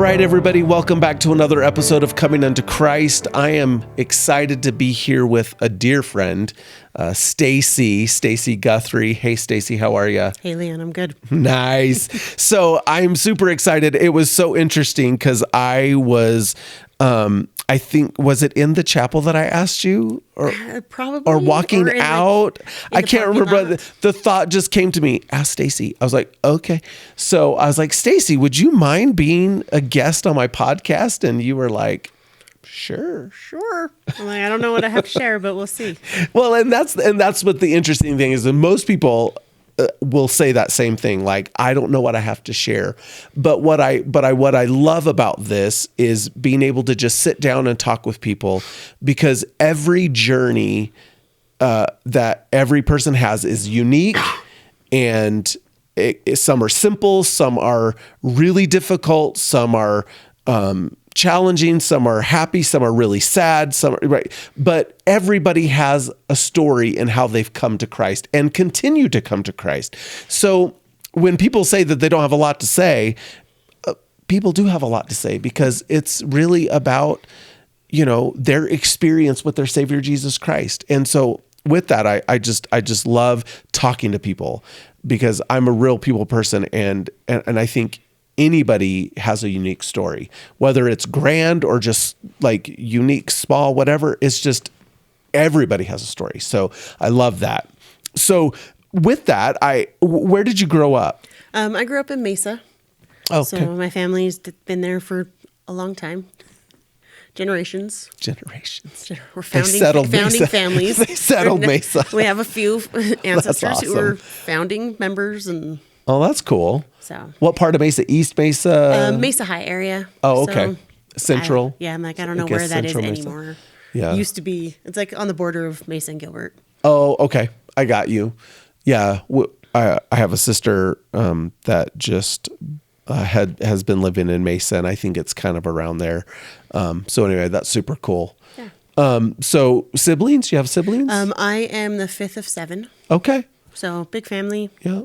right, everybody, welcome back to another episode of Coming Unto Christ. I am excited to be here with a dear friend, Stacy Guthrie. Hey, Stacy, how are you? Hey, Leanne, I'm good. Nice. So I'm super excited. It was so interesting because I was, I think, was it in the chapel that I asked you? Probably. Or walking out? I can't remember. The thought just came to me. Ask Stacy. I was like, okay. So I was like, Stacy, would you mind being a guest on my podcast? And you were like, Sure. I'm like, I don't know what I have to share, but we'll see. Well, and that's what the interesting thing is that most people will say that same thing. Like, I don't know what I have to share, but what I love about this is being able to just sit down and talk with people, because every journey that every person has is unique, and some are simple, some are really difficult, some are challenging, some are happy, some are really sad, right. But everybody has a story in how they've come to Christ and continue to come to Christ. So when people say that they don't have a lot to say, people do have a lot to say, because it's really about, their experience with their Savior, Jesus Christ. And so with that, I just love talking to people, because I'm a real people person. And I think anybody has a unique story, whether it's grand or just like unique, small, whatever. It's just everybody has a story. So I love that. So with that, where did you grow up? I grew up in Mesa. Okay. So my family's been there for a long time. Generations. We're founding Mesa. families. They settled Mesa. We have a few ancestors awesome. who were founding members, and oh, that's cool. so. What part of Mesa? East Mesa? Mesa High area. Oh, okay. So Central. I'm like, I don't know guess where that is Central Mesa. anymore. Yeah. Used to be. It's like on the border of Mesa and Gilbert. Oh, okay. I got you. Yeah. I have a sister that just has been living in Mesa, and I think it's kind of around there. So anyway, that's super cool. Yeah. So siblings? You have siblings? I am the fifth of 7. Okay. So big family. Yeah.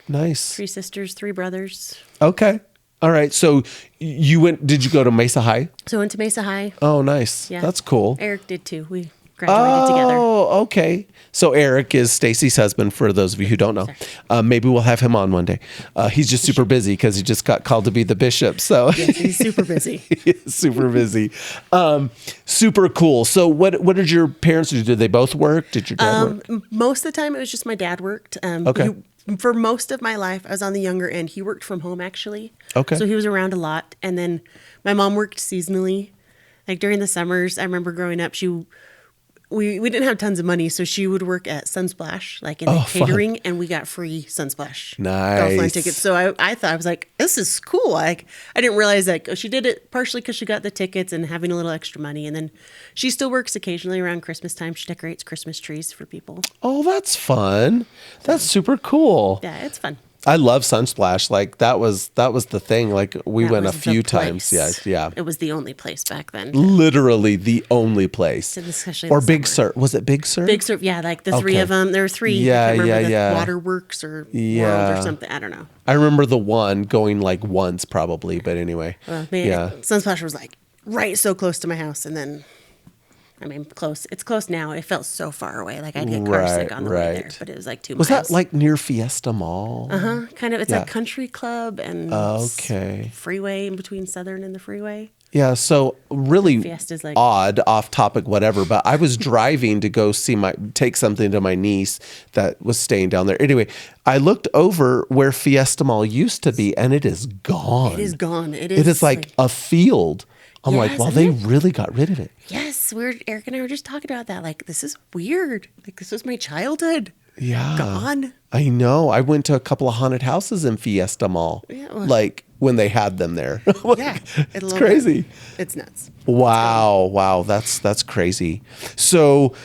Nice. 3 sisters, 3 brothers. Okay. All right. So did you go to Mesa High? So I went to Mesa High. Oh, nice. Yeah. That's cool. Eric did too. We graduated together. Oh, okay. So Eric is Stacy's husband, for those of you who don't know. Maybe we'll have him on one day. He's just super busy because he just got called to be the bishop. So yes, he's super busy. He's super busy. Super cool. So what did your parents do? Did they both work? Did your dad work? Most of the time it was just my dad worked. Okay. For most of my life, I was on the younger end. He worked from home, actually. Okay. So he was around a lot. And then my mom worked seasonally. Like during the summers, I remember growing up, we didn't have tons of money, so she would work at Sunsplash, like in the catering, and we got free Sunsplash Golfline tickets. So I thought, I was like, this is cool. Like, I didn't realize that she did it partially because she got the tickets and having a little extra money. And then she still works occasionally around Christmas time. She decorates Christmas trees for people. Oh, that's fun. That's super cool. Yeah, it's fun. I love Sunsplash. Like that was the thing. Like we went a few times. Yeah. It was the only place back then. Literally the only place. Especially or Big Sur. Was it Big Sur? Big Sur. Yeah, like the 3 of them. There were 3. Yeah, I can't remember yeah. Waterworks or World or something. I don't know. I remember the one going like once probably, but anyway. Well, Sunsplash was like right so close to my house, and then. I mean, close. It's close now. It felt so far away. Like I'd get car sick on the way there, but it was like 2 miles. Was that like near Fiesta Mall? Kind of. It's a country club and freeway in between Southern and the freeway. Yeah. So really Fiesta's like odd, off topic, whatever. But I was driving to go take something to my niece that was staying down there. Anyway, I looked over where Fiesta Mall used to be, and it is gone. It is gone. It is like a field. I'm like, well, they really got rid of it. Yes, Eric and I were just talking about that. Like, this is weird. Like, this was my childhood. Yeah. Gone. I know. I went to a couple of haunted houses in Fiesta Mall. Yeah, like when they had them there. Yeah. It's crazy. It's nuts. Wow. That's crazy. So,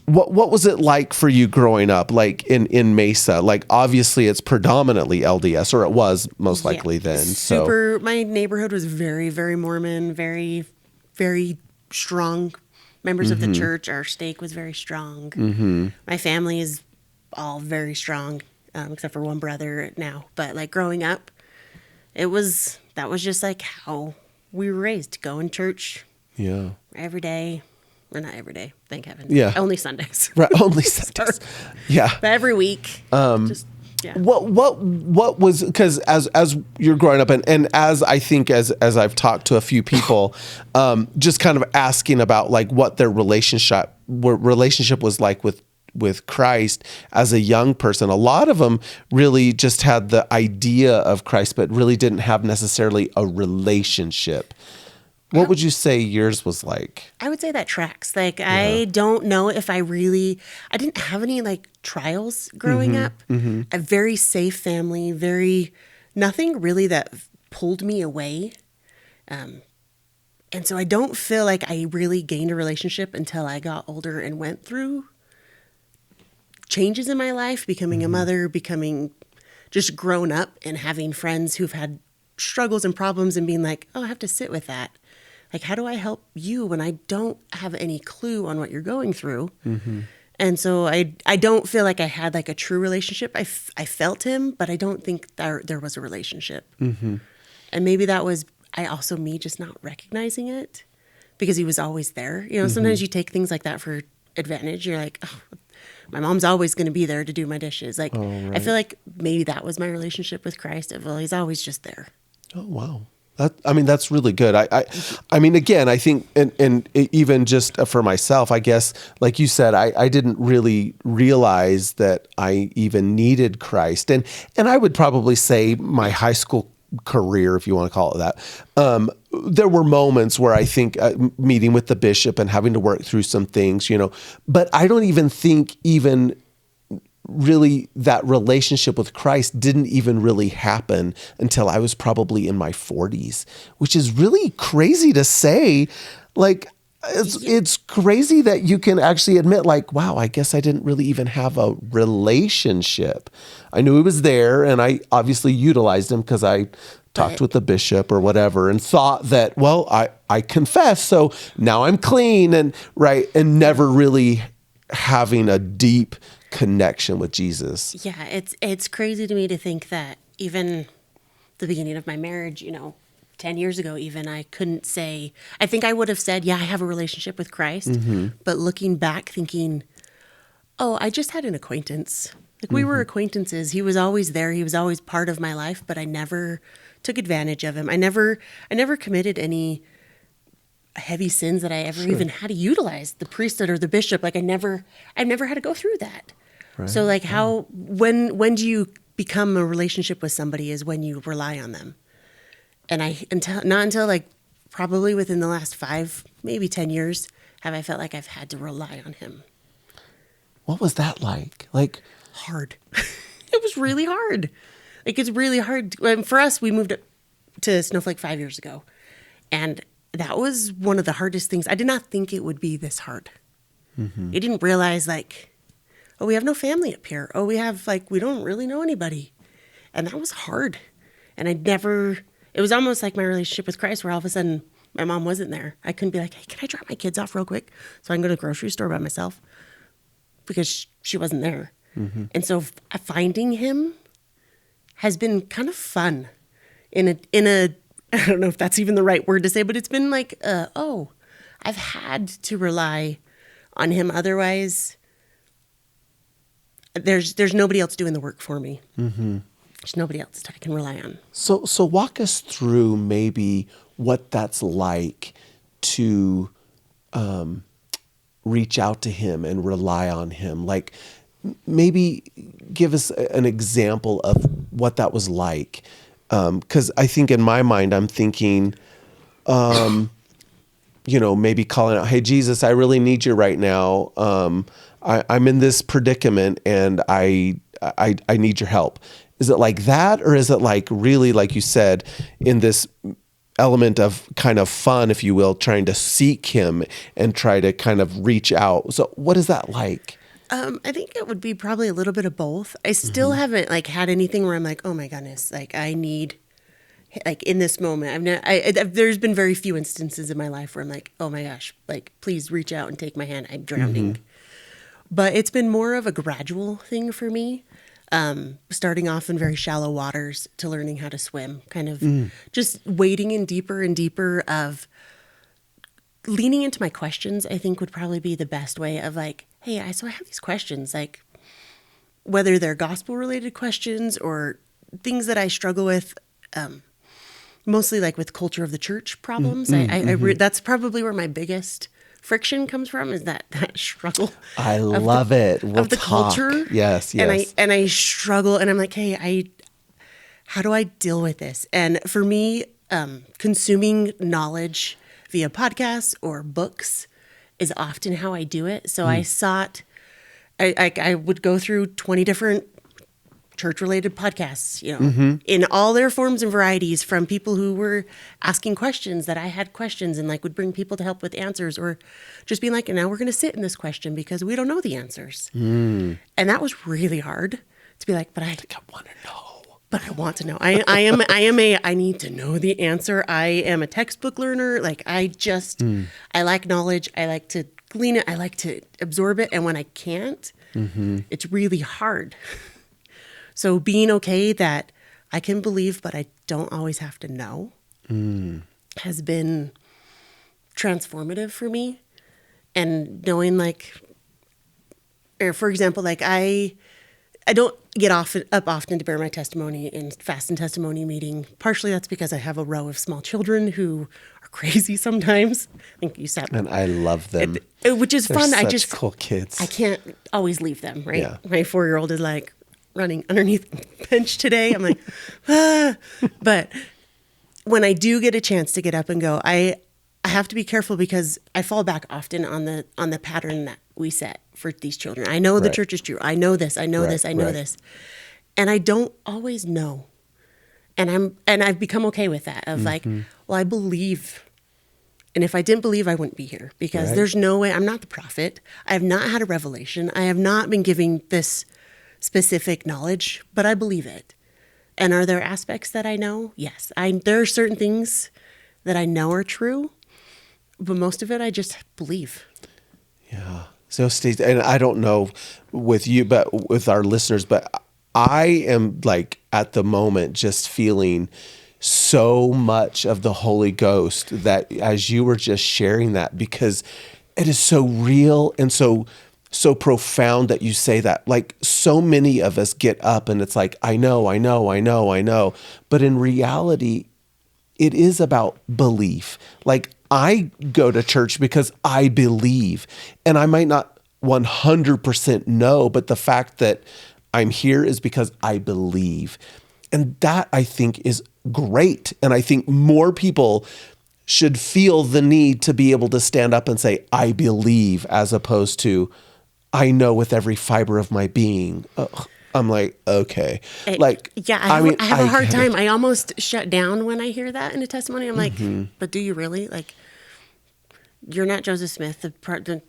what was it like for you growing up, like in Mesa? Like obviously it's predominantly LDS, or it was most likely then. My neighborhood was very, very Mormon, very, very strong members of the church. Our stake was very strong. My family is all very strong, except for one brother now. But like growing up, that's that was just like how we were raised, to go in church every day. Or not every day, thank heaven. Yeah. Only Sundays. Right. Only Sundays. Yeah. But every week. What was, because as you're growing up and as I think as I've talked to a few people, just kind of asking about like what their relationship was like with Christ as a young person. A lot of them really just had the idea of Christ, but really didn't have necessarily a relationship. What would you say yours was like? I would say that tracks. Like, I don't know if I didn't have any like trials growing up. A very safe family, nothing really that pulled me away. And so I don't feel like I really gained a relationship until I got older and went through changes in my life, becoming a mother, becoming just grown up and having friends who've had struggles and problems and being like, oh, I have to sit with that. Like, how do I help you when I don't have any clue on what you're going through? And so I don't feel like I had like a true relationship. I felt him, but I don't think there was a relationship. And maybe that was me just not recognizing it because he was always there. You know, sometimes you take things like that for advantage. You're like, oh, my mom's always going to be there to do my dishes. Like, I feel like maybe that was my relationship with Christ. Well, he's always just there. Oh, wow. That's really good. I mean, again, I think, and even just for myself, I guess, like you said, I didn't really realize that I even needed Christ. And I would probably say my high school career, if you want to call it that, there were moments where I think meeting with the bishop and having to work through some things, but I don't even think really that relationship with Christ didn't even really happen until I was probably in my 40s, which is really crazy to say. Like, it's crazy that you can actually admit, like, wow, I guess I didn't really even have a relationship. I knew he was there, and I obviously utilized him because I talked with the bishop or whatever and thought that, well, I confessed, so now I'm clean, and never really having a deep connection with Jesus. Yeah, it's crazy to me to think that even the beginning of my marriage, 10 years ago even, I couldn't say, I think I would have said, yeah, I have a relationship with Christ. But looking back thinking, oh, I just had an acquaintance. Like, we were acquaintances. He was always there. He was always part of my life, but I never took advantage of him. I never committed any heavy sins that I ever even had to utilize the priesthood or the bishop. Like, I've never had to go through that. Right. So like when do you become a relationship with somebody is when you rely on them. And not until like probably within the last 5, maybe 10 years have I felt like I've had to rely on him. What was that like? Like, hard. It was really hard. Like, it's really hard. For us, we moved to Snowflake 5 years ago. And that was one of the hardest things. I did not think it would be this hard. I didn't realize, like, oh, we have no family up here. Oh, we don't really know anybody. And that was hard. And it was almost like my relationship with Christ where all of a sudden my mom wasn't there. I couldn't be like, hey, can I drop my kids off real quick so I can go to the grocery store by myself? Because she wasn't there. And so finding him has been kind of fun in a I don't know if that's even the right word to say, but it's been like, I've had to rely on him. Otherwise, there's nobody else doing the work for me. There's nobody else I can rely on. So walk us through maybe what that's like to reach out to him and rely on him. Like, maybe give us an example of what that was like. Because I think in my mind, I'm thinking, maybe calling out, hey, Jesus, I really need you right now. I'm in this predicament and I need your help. Is it like that? Or is it like really, like you said, in this element of kind of fun, if you will, trying to seek him and try to kind of reach out? So what is that like? I think it would be probably a little bit of both. I still haven't like had anything where I'm like, oh my goodness, like I need, like in this moment, there's been very few instances in my life where I'm like, oh my gosh, like please reach out and take my hand. I'm drowning. But it's been more of a gradual thing for me. starting off in very shallow waters to learning how to swim, kind of just wading in deeper and deeper of leaning into my questions, I think would probably be the best way of like, hey, so I have these questions, like whether they're gospel related questions or things that I struggle with, mostly like with culture of the church problems. That's probably where my biggest friction comes from, is that struggle. I love it. We'll of the talk. culture. Yes. And I struggle, and I'm like, hey, how do I deal with this? And for me, consuming knowledge via podcasts or books is often how I do it. So I would go through 20 different church-related podcasts, in all their forms and varieties, from people who were asking questions that I had questions, and like would bring people to help with answers, or just being like, and now we're going to sit in this question because we don't know the answers. And that was really hard to be like, but I want to know. But I want to know. I need to know the answer. I am a textbook learner. Like I like knowledge. I like to glean it. I like to absorb it. And when I can't, it's really hard. So being okay that I can believe, but I don't always have to know, has been transformative for me. And knowing for example, like I don't get up often to bear my testimony in fast and testimony meeting. Partially that's because I have a row of small children who are crazy sometimes. I think you said, and I love them, which is fun. Such cool kids. I can't always leave them, right? Yeah. My 4-year-old is like running underneath the bench today. I'm like, But when I do get a chance to get up and go, I have to be careful because I fall back often on the pattern that we set for these children. I know the church is true. I know this. I know this. I know this. And I don't always know. And I've become okay with that of like, well, I believe. And if I didn't believe, I wouldn't be here, because there's no way. I'm not the prophet. I have not had a revelation. I have not been giving this specific knowledge, but I believe it. And are there aspects that I know? Yes. There are certain things that I know are true, but most of it I just believe. Yeah. So Stacy, and I don't know with you, but with our listeners, but I am like at the moment just feeling so much of the Holy Ghost, that as you were just sharing that, because it is so real and so profound that you say that. Like so many of us get up and it's like, I know. But in reality, it is about belief. Like I go to church because I believe, and I might not 100% know, but the fact that I'm here is because I believe. And that I think is great. And I think more people should feel the need to be able to stand up and say, I believe, as opposed to, I know with every fiber of my being. Ugh. I'm like, okay. I have a hard time. I almost shut down when I hear that in a testimony. I'm like, but do you really? Like, you're not Joseph Smith, the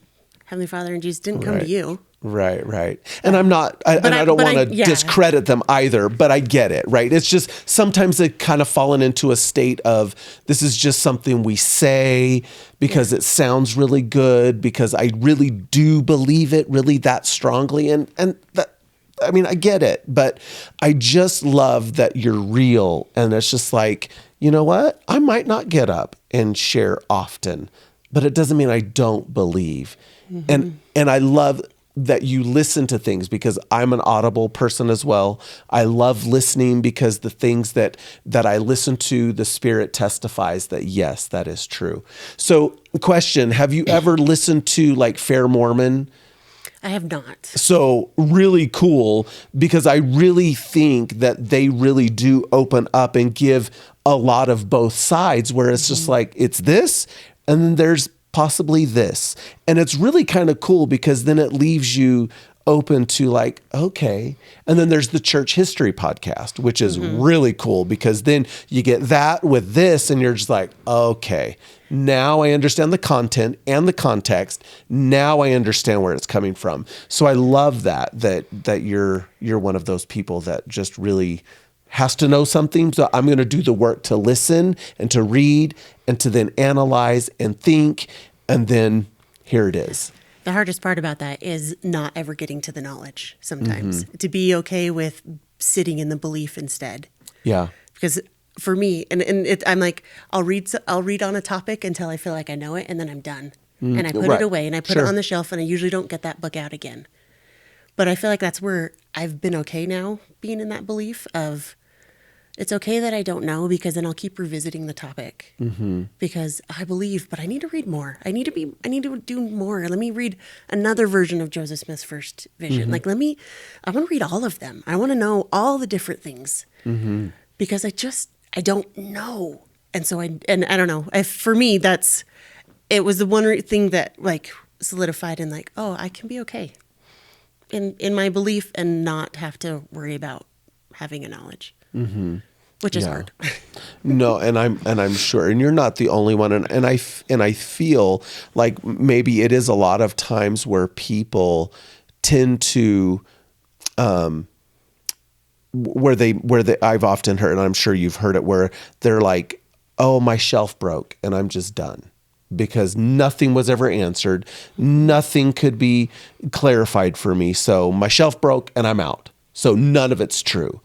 Heavenly Father and Jesus didn't come to you. Right. And I'm not, I don't want to discredit them either, but I get it, right? It's just sometimes they kind of fallen into a state of, this is just something we say because it sounds really good, because I really do believe it really that strongly. And that, I mean, I get it, but I just love that you're real. And it's just like, you know what? I might not get up and share often, but it doesn't mean I don't believe. And I love that you listen to things, because I'm an audible person as well. I love listening because the things that I listen to, the Spirit testifies that, yes, that is true. So question, have you ever listened to like Fair Mormon? I have not. So really cool, because I really think that they really do open up and give a lot of both sides, where it's just like, it's this, and then there's possibly this. And it's really kind of cool, because then it leaves you open to like, okay. And then there's the church history podcast, which is really cool, because then you get that with this and you're just like, okay, now I understand the content and the context. Now I understand where it's coming from. So I love that you're one of those people that just really has to know something. So I'm going to do the work to listen and to read and to then analyze and think. And then here it is. The hardest part about that is not ever getting to the knowledge sometimes. To be okay with sitting in the belief instead. Yeah. Because for me, I'm like, I'll read on a topic until I feel like I know it, and then I'm done. And I put it away, and I put it on the shelf, and I usually don't get that book out again. But I feel like that's where I've been okay now, being in that belief of, it's okay that I don't know, because then I'll keep revisiting the topic because I believe, but I need to read more. I need to do more. Let me read another version of Joseph Smith's first vision. Like, I want to read all of them. I want to know all the different things because I don't know. And so I don't know. For me, it was the one thing that like solidified in like, oh, I can be okay in my belief and not have to worry about having a knowledge. Which is hard. No, and I'm sure, and you're not the only one, and I feel like maybe it is a lot of times where people tend to, where they I've often heard, and I'm sure you've heard it, where they're like, oh, my shelf broke, and I'm just done. Because nothing was ever answered, nothing could be clarified for me, so my shelf broke and I'm out. So none of it's true.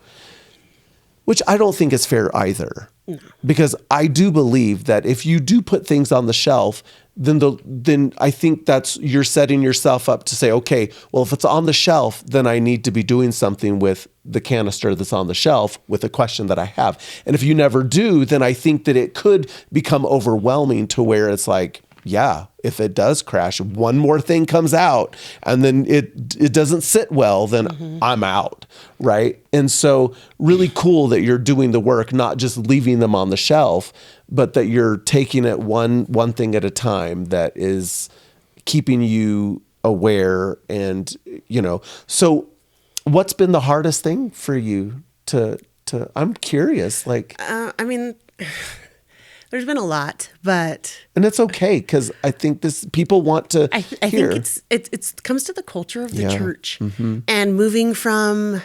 Which I don't think is fair either. No. Because I do believe that if you do put things on the shelf, then I think you're setting yourself up to say, okay, well, if it's on the shelf, then I need to be doing something with the canister that's on the shelf with a question that I have. And if you never do, then I think that it could become overwhelming to where it's like, yeah, if it does crash, one more thing comes out and then it doesn't sit well, then I'm out, right? And so really cool that you're doing the work, not just leaving them on the shelf, but that you're taking it one thing at a time that is keeping you aware. And, so what's been the hardest thing for you to I'm curious, like, there's been a lot, and it's okay, because I think people want to I hear. think it comes to the culture of the church and moving from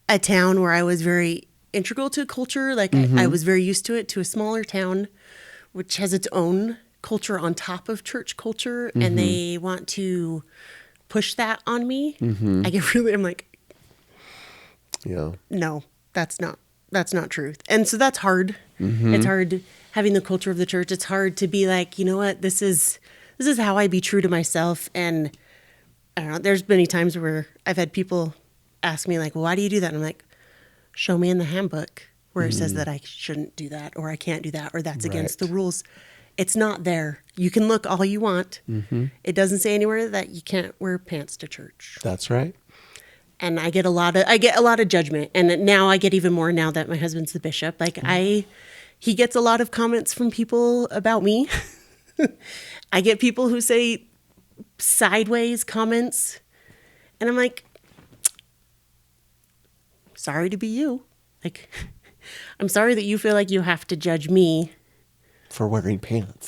a town where I was very integral to culture, like I was very used to it, to a smaller town, which has its own culture on top of church culture, and they want to push that on me. I'm like, no, that's not truth. And so that's hard. It's hard having the culture of the church. It's hard to be like, you know what, this is how I be true to myself. And I don't know, there's many times where I've had people ask me like, well, why do you do that? And I'm like, show me in the handbook where it says that I shouldn't do that, or I can't do that, or that's against the rules. It's not there. You can look all you want. It doesn't say anywhere that you can't wear pants to church. That's right. And I get a lot of judgment. And now I get even more now that my husband's the bishop. Like he gets a lot of comments from people about me. I get people who say sideways comments. And I'm like, sorry to be you. Like, I'm sorry that you feel like you have to judge me for wearing pants.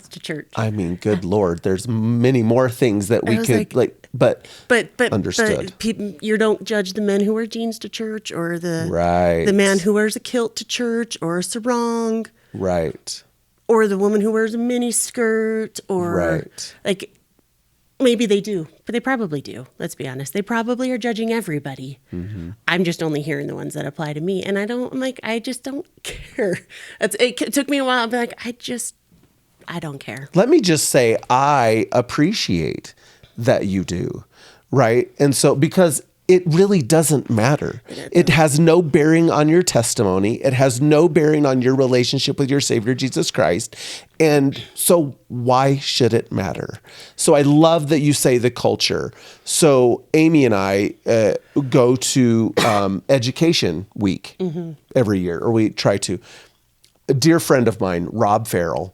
To church. I mean, good Lord, there's many more things that we could but understood. But you don't judge the men who wear jeans to church, or the man who wears a kilt to church, or a sarong, right? Or the woman who wears a mini skirt, or like maybe they do, but they probably do. Let's be honest, they probably are judging everybody. I'm just only hearing the ones that apply to me, and I just don't care. It took me a while. I'll be like, I don't care. Let me just say, I appreciate that you do, right? And so, because it really doesn't matter. It has no bearing on your testimony. It has no bearing on your relationship with your Savior, Jesus Christ. And so why should it matter? So I love that you say the culture. So Amy and I go to Education Week every year, or we try to. A dear friend of mine, Rob Farrell,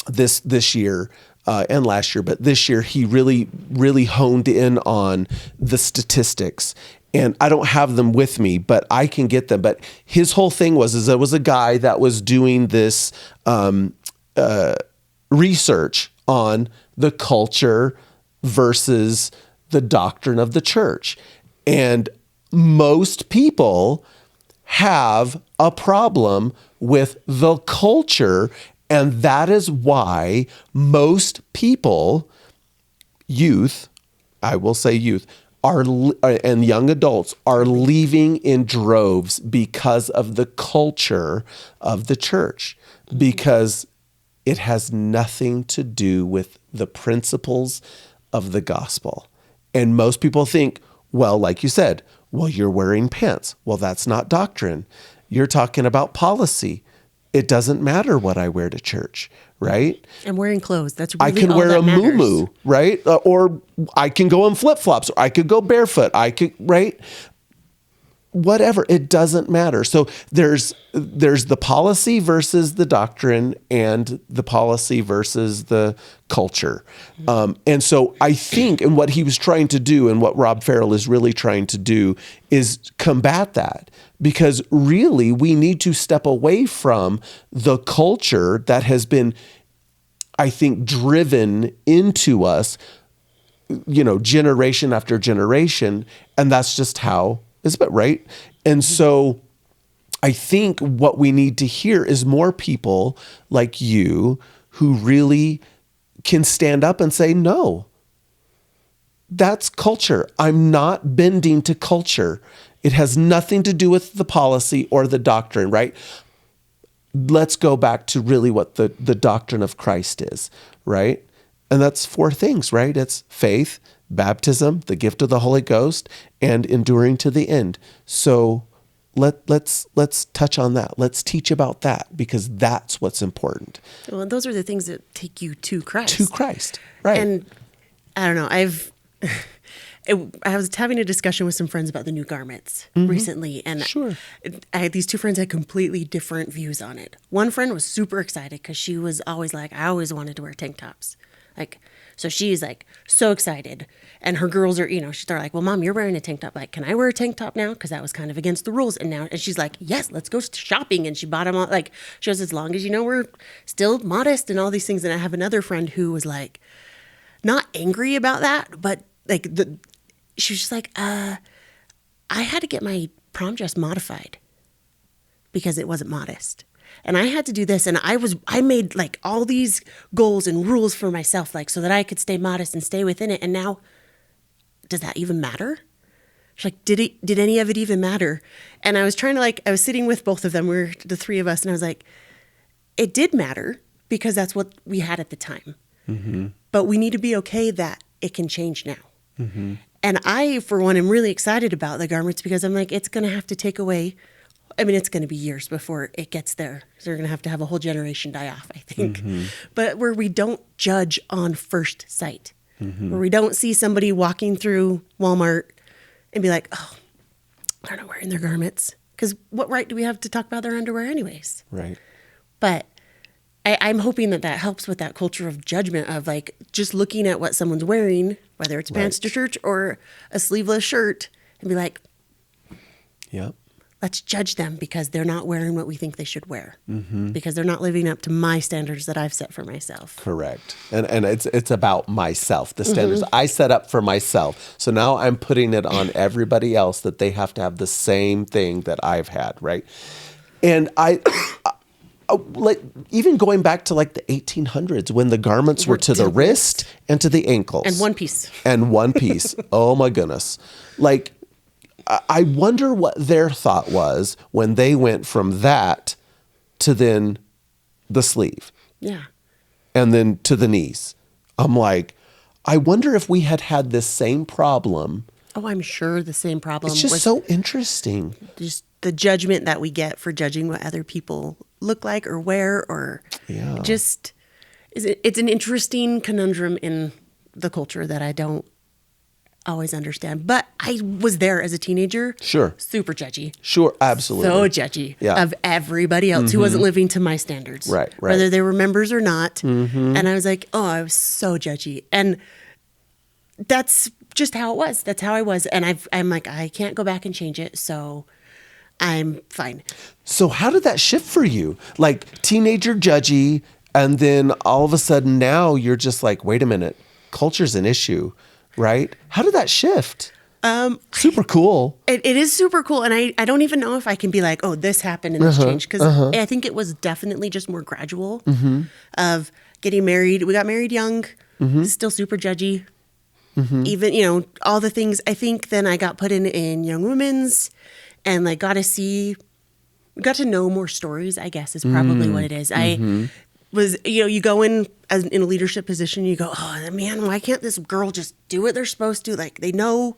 this year, and last year, but this year he really, really honed in on the statistics. And I don't have them with me, but I can get them. But his whole thing was there was a guy that was doing this research on the culture versus the doctrine of the church. And most people have a problem with the culture. And that is why most people youth, I will say youth, and young adults are leaving in droves because of the culture of the church, because it has nothing to do with the principles of the gospel. And most people think, well, like you said, well, you're wearing pants. Well, that's not doctrine. You're talking about policy. It doesn't matter what I wear to church, right? I'm wearing clothes. That's really I can all wear that a matters. muumuu, right? Or I can go in flip-flops, or I could go barefoot. I could, right? Whatever, it doesn't matter. So there's the policy versus the doctrine, and the policy versus the culture. And so I think, and what he was trying to do, and what Rob Farrell is really trying to do, is combat that. Because really, we need to step away from the culture that has been, I think, driven into us, generation after generation. And that's just how it's been, right? And so I think what we need to hear is more people like you who really can stand up and say, no, that's culture. I'm not bending to culture. It has nothing to do with the policy or the doctrine, right? Let's go back to really what the doctrine of Christ is, right? And that's 4 things, right? It's faith, baptism, the gift of the Holy Ghost, and enduring to the end. So let's touch on that. Let's teach about that, because that's what's important. Well, those are the things that take you to Christ. To Christ, right? And I don't know, I was having a discussion with some friends about the new garments recently, and Sure. I had these 2 friends had completely different views on it. One friend was super excited because she was always like, I always wanted to wear tank tops. Like, so she's like so excited, and her girls are, they're like, well, Mom, you're wearing a tank top. Like, can I wear a tank top now? Because that was kind of against the rules. And she's like, yes, let's go shopping. And she bought them all. Like, she goes, as long as we're still modest and all these things. And I have another friend who was like, not angry about that, but like she was just like, I had to get my prom dress modified because it wasn't modest. And I had to do this, and I made like all these goals and rules for myself, like so that I could stay modest and stay within it. And now, does that even matter? She's like, did any of it even matter? And I was trying to I was sitting with both of them, we were the 3 of us, and I was like, it did matter because that's what we had at the time. Mm-hmm. But we need to be okay that it can change now. Mm-hmm. And I, for one, am really excited about the garments because I'm like, it's going to have to take away. I mean, it's going to be years before it gets there. So we're going to have a whole generation die off, I think. Mm-hmm. But where we don't judge on first sight, where we don't see somebody walking through Walmart and be like, oh, they're not wearing their garments. Because what right do we have to talk about their underwear anyways? Right. But I'm hoping that helps with that culture of judgment of like just looking at what someone's wearing, whether it's pants to church or a sleeveless shirt, and be like, yep. Let's judge them because they're not wearing what we think they should wear, because they're not living up to my standards that I've set for myself. Correct. And it's about myself, the standards I set up for myself. So now I'm putting it on everybody else that they have to have the same thing that I've had, right? And I like even going back to like the 1800s when the garments were to the wrist and to the ankles. And one piece. Oh my goodness. Like, I wonder what their thought was when they went from that to then the sleeve. Yeah. And then to the knees. I'm like, I wonder if we had this same problem. Oh, I'm sure the same problem. It's just so interesting. Just the judgment that we get for judging what other people look like or wear, or just, it's an interesting conundrum in the culture that I don't always understand. But I was there as a teenager. Sure. Super judgy. Sure, absolutely. So judgy of everybody else who wasn't living to my standards. Right. Whether they were members or not. And I was like, oh, I was so judgy. And that's just how it was. That's how I was. And I'm like, I can't go back and change it. So I'm fine. So how did that shift for you? Like teenager judgy, and then all of a sudden now you're just like, wait a minute, culture's an issue. Right? How did that shift? Super cool. It is super cool. And I don't even know if I can be like, oh, this happened and this changed. Because I think it was definitely just more gradual of getting married. We got married young, still super judgy. even, all the things. I think then I got put in young women's and like got to know more stories, I guess is probably what it is. I was, you go in as in a leadership position, you go, oh man, why can't this girl just do what they're supposed to? Like they know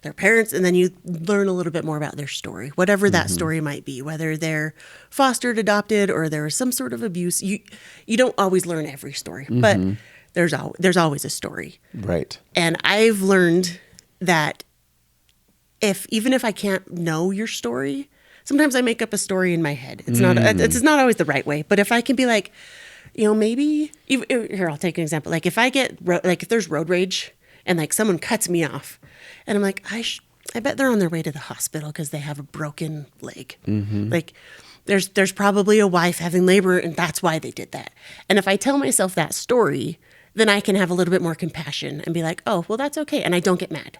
their parents, and then you learn a little bit more about their story, whatever that story might be, whether they're fostered, adopted, or there was some sort of abuse. You don't always learn every story, but there's always a story. Right. And I've learned that even if I can't know your story, sometimes I make up a story in my head. It's not always the right way, but if I can be like, maybe here, I'll take an example. Like if I get if there's road rage and like someone cuts me off and I'm like, I bet they're on their way to the hospital because they have a broken leg. Like there's probably a wife having labor and that's why they did that. And if I tell myself that story, then I can have a little bit more compassion and be like, oh, well, that's okay. And I don't get mad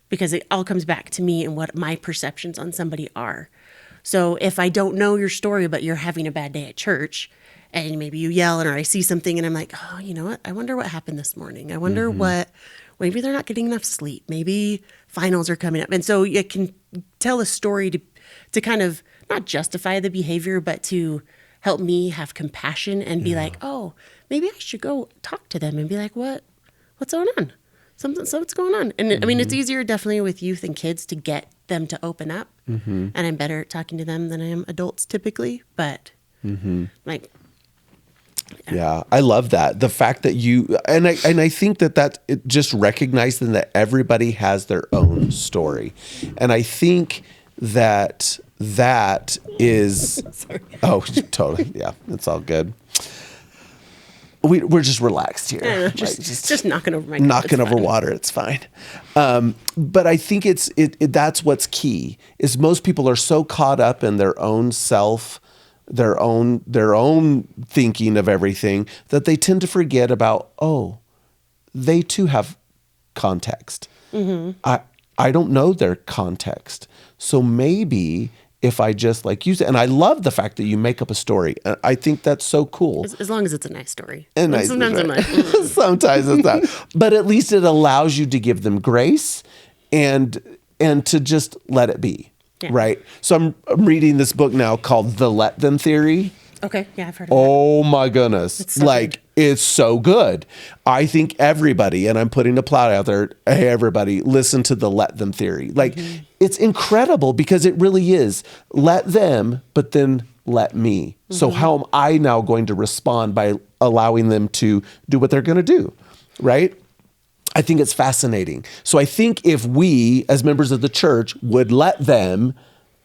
because it all comes back to me and what my perceptions on somebody are. So if I don't know your story, but you're having a bad day at church and maybe you yell or I see something and I'm like, oh, you know what? I wonder what happened this morning. I wonder maybe they're not getting enough sleep. Maybe finals are coming up. And so you can tell a story to kind of not justify the behavior, but to help me have compassion and be like, oh, maybe I should go talk to them and be like, what's going on? What's going on? And I mean, it's easier definitely with youth and kids to get them to open up. And I'm better at talking to them than I am adults typically. But yeah, I love that. The fact that you, and I think that it just recognizing that everybody has their own story. And I think that is, sorry. Oh, totally. Yeah, it's all good. We're just relaxed here. Know, just knocking over my knocking over water. It's fine. But I think that's what's key is most people are so caught up in their own self, their own thinking of everything that they tend to forget about, they too have context. I don't know their context. So maybe if I just, like you said, and I love the fact that you make up a story. I think that's so cool. As long as it's a nice story. And sometimes I'm like, sometimes it's not. But at least it allows you to give them grace and to just let it be. Yeah. Right? So I'm reading this book now called The Let Them Theory. Okay. Yeah, I've heard of it. Oh my goodness. It's so good. It's so good. I think everybody, and I'm putting a plot out there, hey, everybody, listen to the Let Them Theory. Like, it's incredible because it really is. Let them, but then let me. So how am I now going to respond by allowing them to do what they're going to do? Right? I think it's fascinating. So I think if we, as members of the church, would let them,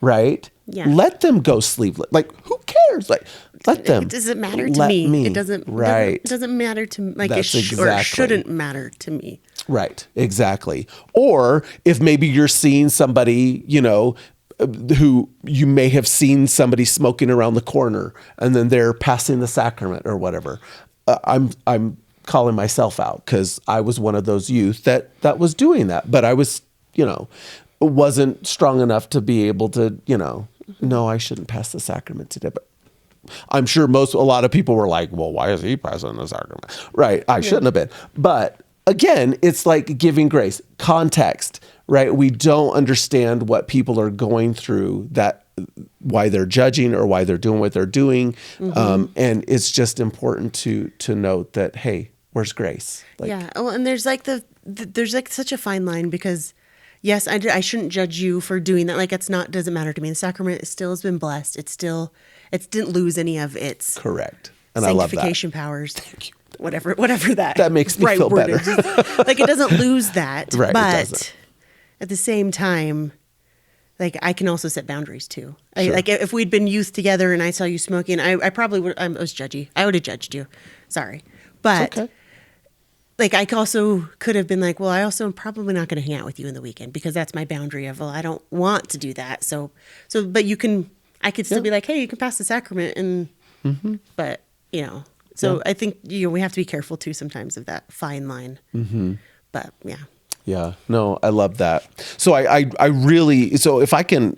right? Yeah. Let them go sleepless. Like, who cares? Like, let them. It doesn't matter to me. It doesn't. Right. It doesn't matter to me. Like, or it shouldn't matter to me. Right. Exactly. Or if maybe you're seeing somebody, who you may have seen somebody smoking around the corner, and then they're passing the sacrament or whatever. I'm calling myself out because I was one of those youth that was doing that, but I was, wasn't strong enough to be able to, no, I shouldn't pass the sacrament today. But I'm sure a lot of people were like, well, why is he passing the sacrament? Right. I shouldn't have been. But again, it's like giving grace, context, right? We don't understand what people are going through, why they're judging or why they're doing what they're doing. And it's just important to note that, hey, where's grace? Yeah. Oh, and there's like there's like such a fine line because yes, I shouldn't judge you for doing that. Like doesn't matter to me. The sacrament still has been blessed. It didn't lose any of its correct. And I love that. Sanctification powers. Thank you. Whatever that makes me feel better. Like it doesn't lose that. Right. But at the same time, like I can also set boundaries too. Sure. Like if we'd been youth together and I saw you smoking, I probably would. I was judgy. I would have judged you. Sorry, but. Okay. Like I also could have been like, well, I also am probably not going to hang out with you in the weekend because that's my boundary of, well, I don't want to do that. So, but I could still be like, hey, you can pass the sacrament and, but so I think, we have to be careful too sometimes of that fine line, but yeah. Yeah, no, I love that. So I really, so if I can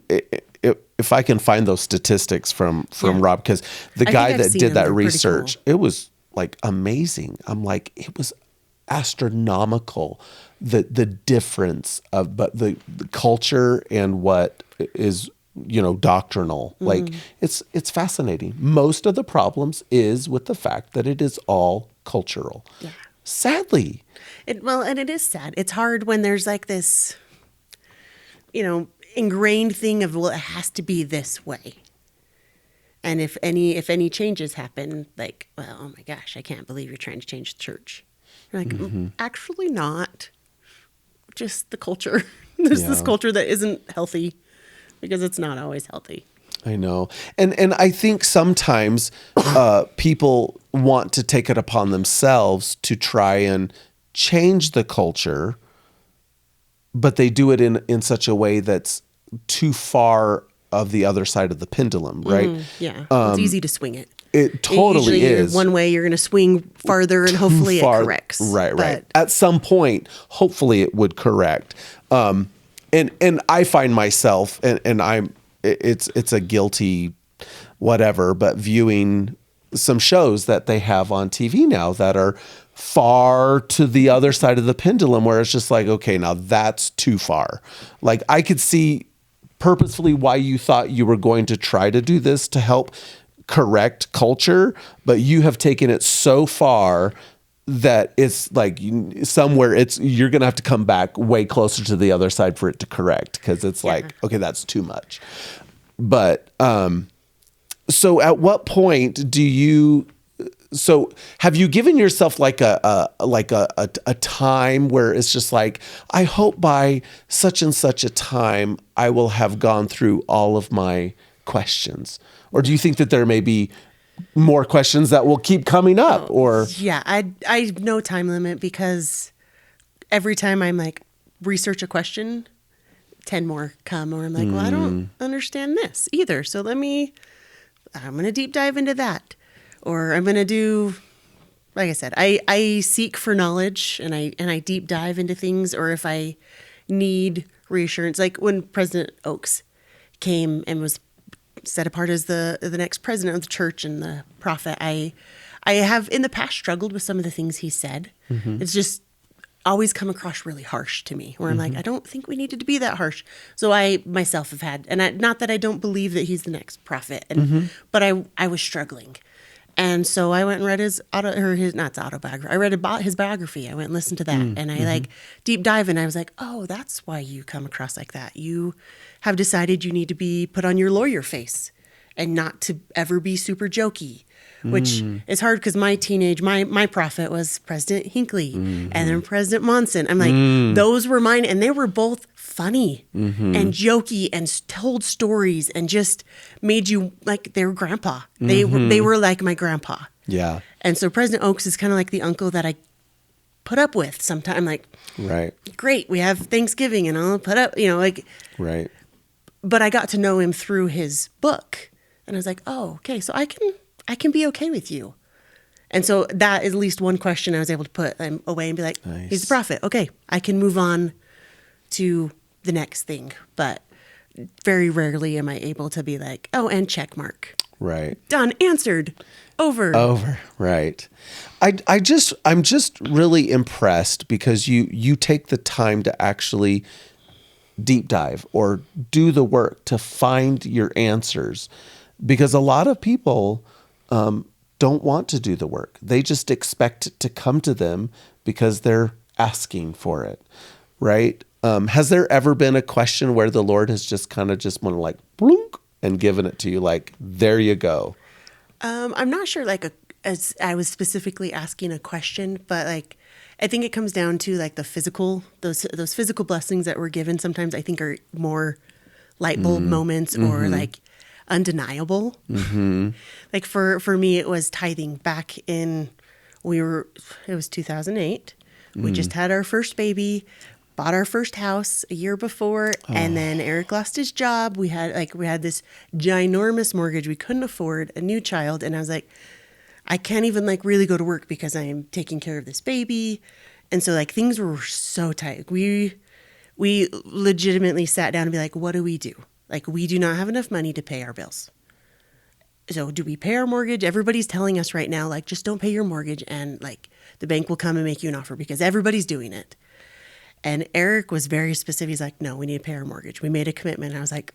find those statistics from Rob, because the guy that did that research, it was like amazing. I'm like, it was astronomical, the difference of, but the culture and what is, doctrinal. Like it's fascinating. Most of the problems is with the fact that it is all cultural. Yeah. Sadly. And it is sad. It's hard when there's like this, ingrained thing of, well, it has to be this way. And if any changes happen, like, well, oh my gosh, I can't believe you're trying to change the church. You're like, actually not. Just the culture. There's this culture that isn't healthy because it's not always healthy. I know. And I think sometimes people want to take it upon themselves to try and change the culture, but they do it in such a way that's too far of the other side of the pendulum, right? Yeah. It's easy to swing it. It totally is. One way you're going to swing farther and hopefully it corrects. Right. At some point, hopefully it would correct. And I find myself, and it's a guilty whatever, but viewing some shows that they have on TV now that are far to the other side of the pendulum, where it's just like, okay, now that's too far. Like, I could see purposefully why you thought you were going to try to do this to help correct culture, but you have taken it so far that it's like somewhere you're going to have to come back way closer to the other side for it to correct. Cause it's like, okay, that's too much. But, so at what point have you given yourself like a time where it's just like, I hope by such and such a time I will have gone through all of my questions? Or do you think that there may be more questions that will keep coming up? Yeah, I have no time limit, because every time I'm like research a question, 10 more come, or I'm like, well, I don't understand this either. So I'm going to deep dive into that. Or I'm going to do, like I said, I seek for knowledge and I deep dive into things. Or if I need reassurance, like when President Oaks came and was set apart as the next president of the church and the prophet, I have in the past struggled with some of the things he said. It's just always come across really harsh to me, where I'm like, I don't think we needed to be that harsh. So I myself have had, and not that I don't believe that he's the next prophet, but I was struggling. And so I went and read his autobiography. I read about his biography. I went and listened to that, and I like deep dive, and I was like, oh, that's why you come across like that. You have decided you need to be put on your lawyer face and not to ever be super jokey, which is hard because my prophet was President Hinckley and then President Monson. I'm like, those were mine, and they were both funny and jokey and told stories and just made you like their grandpa. They were like my grandpa. Yeah. And so President Oaks is kind of like the uncle that I put up with sometimes. I'm like, right, great, we have Thanksgiving and I'll put up, like. Right. But I got to know him through his book, and I was like, oh, okay, so I can be okay with you. And so that is at least one question I was able to put away and be like, nice. He's the prophet. Okay, I can move on to the next thing. But very rarely am I able to be like, oh, and check mark. Right. Done. Answered. Over. Right. I'm just really impressed because you take the time to actually deep dive or do the work to find your answers, because a lot of people don't want to do the work. They just expect it to come to them because they're asking for it. Right. Has there ever been a question where the Lord has just kind of just wanted like blunk and given it to you, like, there you go? I'm not sure, as I was specifically asking a question, but like, I think it comes down to like the physical, those physical blessings that we're given sometimes I think are more light bulb moments or like undeniable. Like for me, it was tithing back in, it was 2008. We just had our first baby, bought our first house a year before, and then Eric lost his job. We had this ginormous mortgage we couldn't afford, a new child, and I was like, I can't even like really go to work because I am taking care of this baby. And so like things were so tight. We legitimately sat down and be like, what do we do? Like, we do not have enough money to pay our bills. So do we pay our mortgage? Everybody's telling us right now, like, just don't pay your mortgage and like the bank will come and make you an offer because everybody's doing it. And Eric was very specific. He's like, no, we need to pay our mortgage. We made a commitment. And I was like,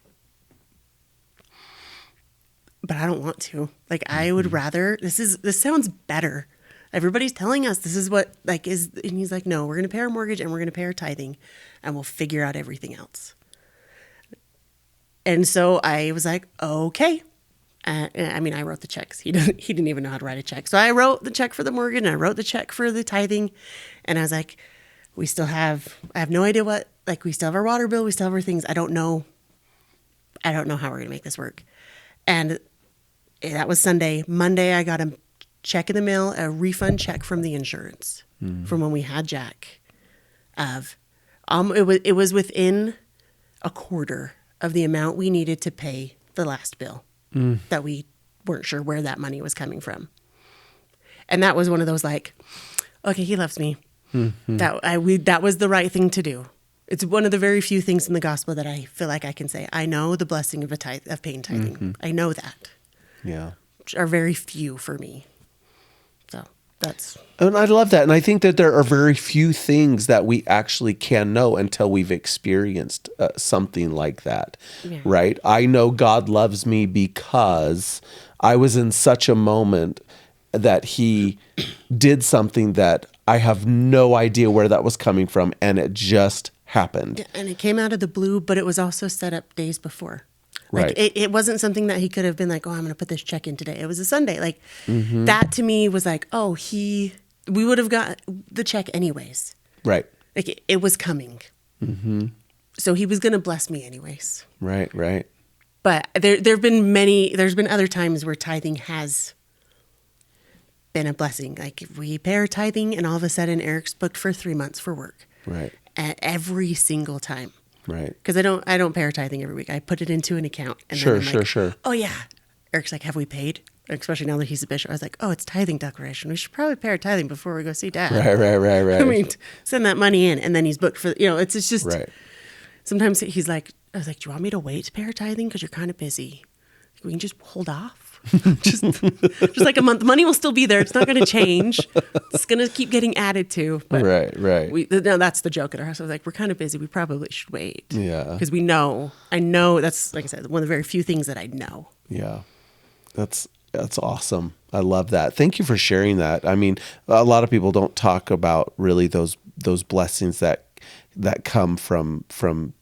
but I don't want to. Like, I would rather, this sounds better. Everybody's telling us this is what like is, and he's like, no, we're going to pay our mortgage and we're going to pay our tithing and we'll figure out everything else. And so I was like, okay. I mean, I wrote the checks. He didn't even know how to write a check. So I wrote the check for the mortgage and I wrote the check for the tithing. And I was like, I have no idea what, like, we still have our water bill. We still have our things. I don't know how we're going to make this work. And that was Sunday. Monday, I got a check in the mail, a refund check from the insurance from when we had Jack. It was within a quarter of the amount we needed to pay the last bill that we weren't sure where that money was coming from. And that was one of those like, okay, he loves me. That was the right thing to do. It's one of the very few things in the gospel that I feel like I can say, I know the blessing of paying tithing. I know that. Yeah. Which are very few for me. So that's. And I love that. And I think that there are very few things that we actually can know until we've experienced something like that. Yeah. Right? I know God loves me because I was in such a moment that he did something that I have no idea where that was coming from. And it just happened. Yeah, and it came out of the blue, but it was also set up days before. Like right. It wasn't something that he could have been like, oh, I'm going to put this check in today. It was a Sunday. Like that to me was like, oh, we would have got the check anyways. Right. Like it was coming. So he was going to bless me anyways. Right. Right. But there's been other times where tithing has been a blessing. Like we pay our tithing and all of a sudden Eric's booked for 3 months for work. Right. Every single time. Right. Because I don't pay our tithing every week. I put it into an account. And sure. Oh yeah. Eric's like, have we paid? Especially now that he's a bishop. I was like, oh, it's tithing declaration. We should probably pay our tithing before we go see Dad. Right. I mean, send that money in, and then he's booked for. It's just. Right. Sometimes he's like, I was like, do you want me to wait to pay our tithing because you're kind of busy? We can just hold off. just like a month. The money will still be there. It's not going to change. It's going to keep getting added to. But right. No, that's the joke at our house. I was like, we're kind of busy. We probably should wait. Yeah. Because I know that's, like I said, one of the very few things that I know. Yeah. That's awesome. I love that. Thank you for sharing that. I mean, a lot of people don't talk about really those blessings that come from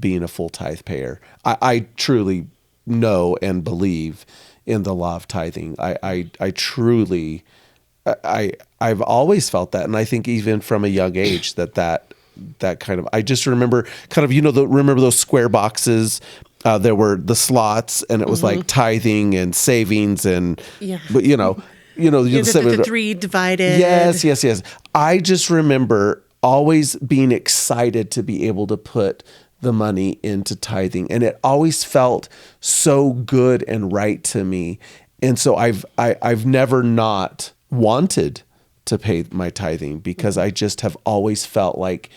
being a full tithe payer. I truly know and believe in the law of tithing. I truly, I've always felt that. And I think even from a young age that kind of, I just remember kind of, remember those square boxes, there were the slots and it was like tithing and savings and, but the three divided. Yes. I just remember always being excited to be able to put the money into tithing. And it always felt so good and right to me. And so I've never not wanted to pay my tithing because I just have always felt like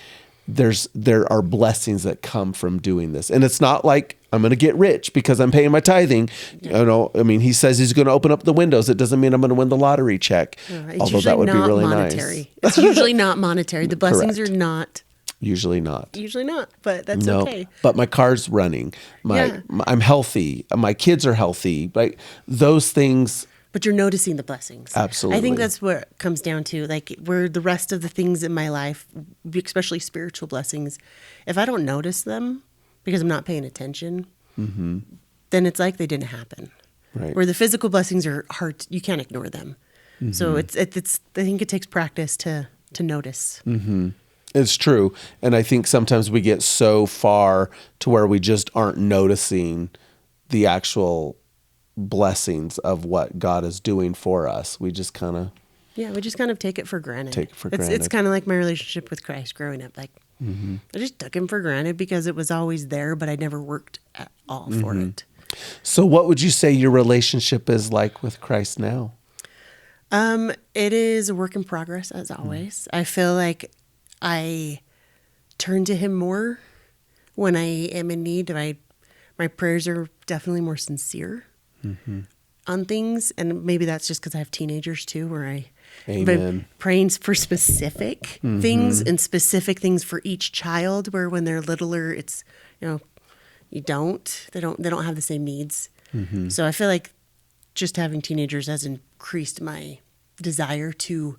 there are blessings that come from doing this. And it's not like I'm going to get rich because I'm paying my tithing. I mean, he says he's going to open up the windows. It doesn't mean I'm going to win the lottery check. Although that would be really monetary. nice. It's usually not monetary. The blessings are not. Usually not, but that's okay. But my car's running. I'm healthy. My kids are healthy. Like those things. But you're noticing the blessings. Absolutely. I think that's what it comes down to. Like where the rest of the things in my life, especially spiritual blessings, if I don't notice them because I'm not paying attention, then it's like they didn't happen. Right. Where the physical blessings are hard, you can't ignore them. So it's. I think it takes practice to notice. It's true. And I think sometimes we get so far to where we just aren't noticing the actual blessings of what God is doing for us. We just kind of... Yeah, we just kind of take it for granted. Granted. It's kind of like my relationship with Christ growing up. Like, I just took him for granted because it was always there, but I never worked at all for it. So what would you say your relationship is like with Christ now? It is a work in progress, as always. I feel like I turn to him more when I am in need. My prayers are definitely more sincere. on things. And maybe that's just because I have teenagers too, where I'm Amen. praying for specific things and specific things for each child, where when they're littler, it's, they don't have the same needs. So I feel like just having teenagers has increased my desire to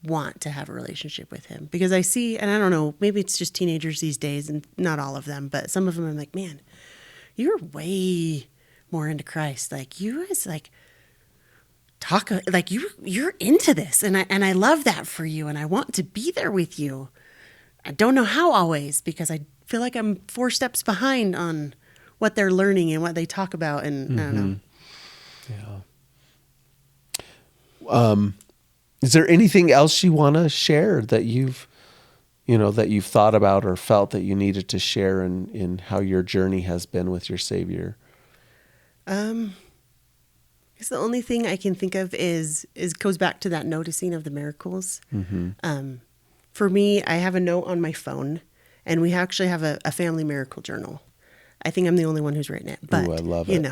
want to have a relationship with him, because I see, and I don't know, maybe it's just teenagers these days and not all of them, but some of them I'm like, man, you're way more into Christ. Like, you guys talk, like you're into this. And I love that for you. And I want to be there with you. I don't know how always, because I feel like I'm 4 steps behind on what they're learning and what they talk about. And I don't know. Yeah. Is there anything else you want to share that you've thought about or felt that you needed to share in how your journey has been with your Savior? I guess the only thing I can think of is goes back to that noticing of the miracles. For me, I have a note on my phone, and we actually have a family miracle journal. I think I'm the only one who's written it, but Ooh, I love it.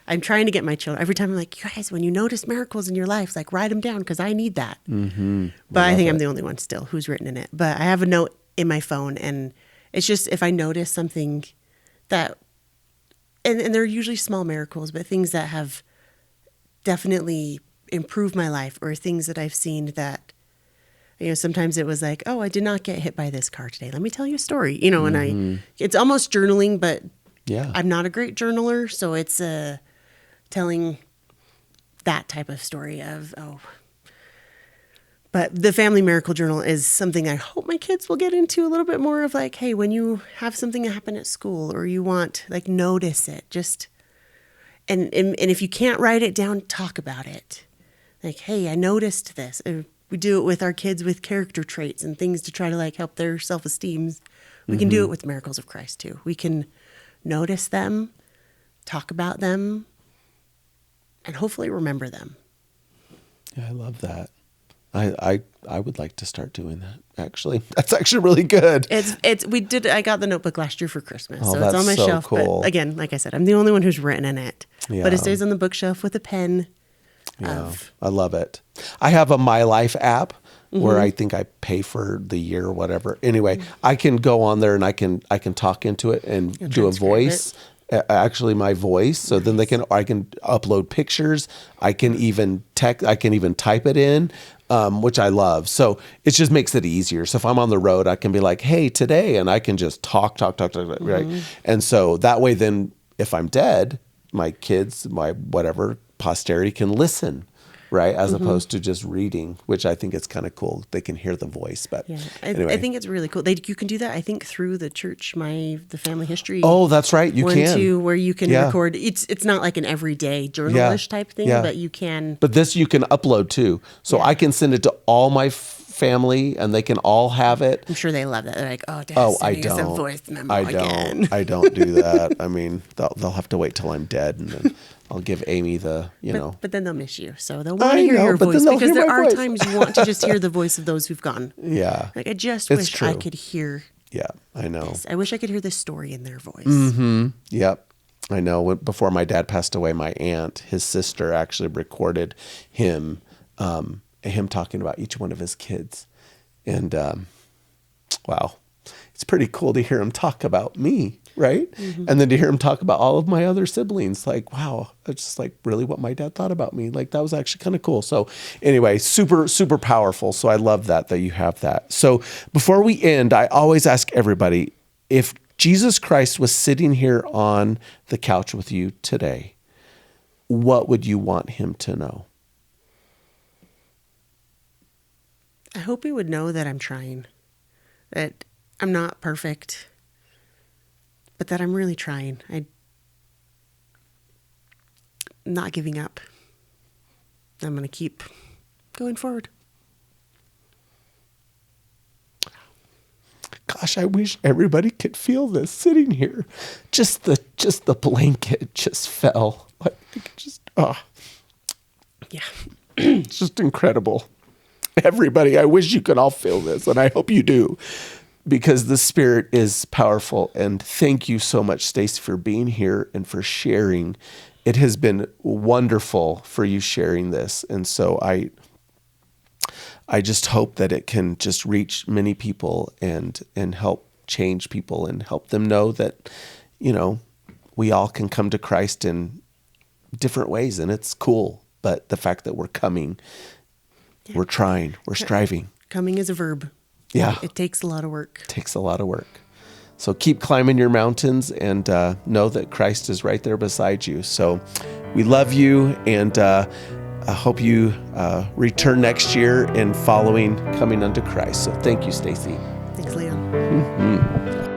I'm trying to get my children. Every time I'm like, you guys, when you notice miracles in your life, like, write them down, because I need that. But I think I'm the only one still who's written in it. But I have a note in my phone, and it's just if I notice something that, and they're usually small miracles, but things that have definitely improved my life, or things that I've seen that, sometimes it was like, oh, I did not get hit by this car today. Let me tell you a story, and it's almost journaling, but yeah, I'm not a great journaler. So it's telling that type of story of, but the family miracle journal is something I hope my kids will get into a little bit more of, like, hey, when you have something happen at school, or you want, like, notice it, just, and if you can't write it down, talk about it. Like, hey, I noticed this. We do it with our kids with character traits and things to try to, like, help their self-esteem. We can do it with miracles of Christ too. We can notice them, talk about them, and hopefully remember them. Yeah, I love that. I would like to start doing that, actually. That's actually really good. I got the notebook last year for Christmas. Oh, so it's on my so shelf. cool. But again, like I said, I'm the only one who's written in it. Yeah. But it stays on the bookshelf with a pen. Yeah, I love it. I have a My Life app where I think I pay for the year or whatever. Anyway, I can go on there and I can talk into it and do a voice. Actually, my voice. So then I can upload pictures. I can even type it in, which I love. So it just makes it easier. So if I'm on the road, I can be like, hey, today, and I can just talk, right? And so that way, then if I'm dead, my kids, my whatever posterity can listen, right? As opposed to just reading, which I think is kind of cool. They can hear the voice, but anyway. I think it's really cool. You can do that, I think, through the church, the family history. Oh, that's right. You can. Too, where you can record. It's not like an everyday journalish type thing, but you can. But this you can upload too. So I can send it to all my family and they can all have it. I'm sure they love that. They're like, oh, Dad's sending us a voice memo again. I don't do that. I mean, they'll have to wait till I'm dead, and then I'll give Amy But then they'll miss you. So they'll want to hear your voice, because there are times you want to just hear the voice of those who've gone. Yeah. Like, I just wish I could hear. Yeah, I know. This. I wish I could hear this story in their voice. Yep. I know. Before my dad passed away, my aunt, his sister, actually recorded him talking about each one of his kids. And wow, it's pretty cool to hear him talk about me, right? And then to hear him talk about all of my other siblings. Like, wow, it's just like really what my dad thought about me. Like, that was actually kind of cool. So anyway, super, super powerful. So I love that you have that. So before we end, I always ask everybody, if Jesus Christ was sitting here on the couch with you today, what would you want him to know? I hope he would know that I'm trying, that I'm not perfect, but that I'm really trying. I'm not giving up. I'm going to keep going forward. Gosh, I wish everybody could feel this sitting here. Just the blanket just fell. Like, Yeah. It's just incredible. Everybody, I wish you could all feel this, and I hope you do, because the Spirit is powerful. And thank you so much, Stacy, for being here and for sharing it has been wonderful for you sharing this. And so I just hope that it can just reach many people and help change people and help them know that, we all can come to Christ in different ways, and it's cool. But the fact that we're coming, we're trying, we're striving. Coming is a verb. Yeah. It takes a lot of work. It takes a lot of work. So keep climbing your mountains and know that Christ is right there beside you. So we love you, and I hope you return next year in coming unto Christ. So thank you, Stacy. Thanks, Leon. Mm-hmm.